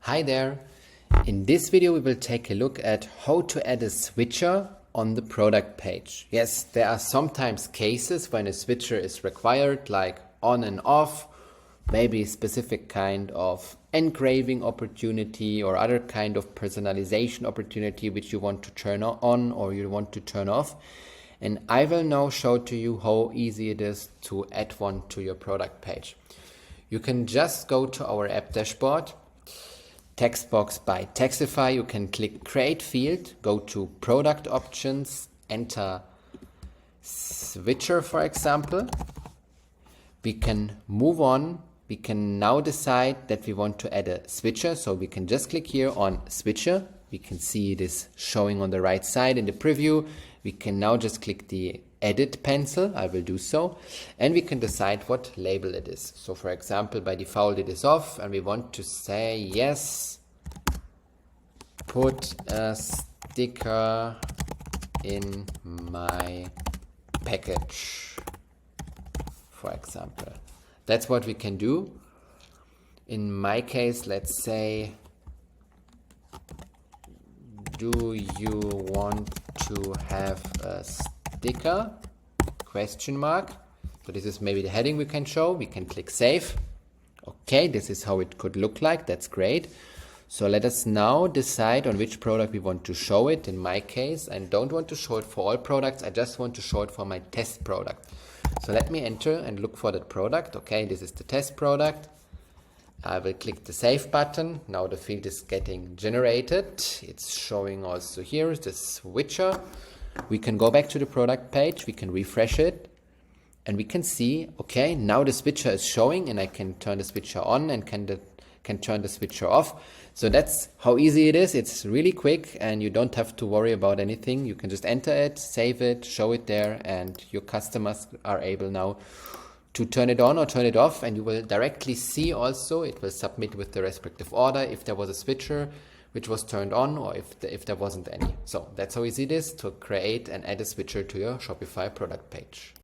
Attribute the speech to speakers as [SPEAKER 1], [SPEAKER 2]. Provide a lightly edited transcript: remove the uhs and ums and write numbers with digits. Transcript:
[SPEAKER 1] Hi there. In this video we will take a look at how to add a switcher on the product page. Yes, there are sometimes cases when a switcher is required, like on and off, maybe a specific kind of engraving opportunity or other kind of personalization opportunity which you want to turn on or you want to turn off. And I will now show to you how easy it is to add one to your product page. You can just go to our app dashboard, text box by Taxify, you can click create field, go to product options, enter switcher for example. We can move on. We can now decide that we want to add a switcher, so we can just click here on switcher. We can see it is showing on the right side in the preview. We can now just click the edit pencil, I will do so, and we can decide what label it is. So for example, by default it is off, and we want to say yes, put a sticker in my package, for example. That's what we can do. In my case, let's say, do you want to have a sticker? Question mark. So this is maybe the heading we can show. We can click save. Okay, this is how it could look like. That's great. So let us now decide on which product we want to show it. In my case, I don't want to show it for all products. I just want to show it for my test product. So let me enter and look for that product. Okay, this is the test product. I will click the save button. Now the field is getting generated. It's showing also here the switcher. We can go back to the product page. We can refresh it and we can see, okay, now the switcher is showing and I can turn the switcher on and can turn the switcher off. So that's how easy it is. It's really quick and you don't have to worry about anything. You can just enter it, save it, show it there, and your customers are able now to turn it on or turn it off, and you will directly see also, it will submit with the respective order if there was a switcher which was turned on or if there wasn't any. So that's how easy it is to create and add a switcher to your Shopify product page.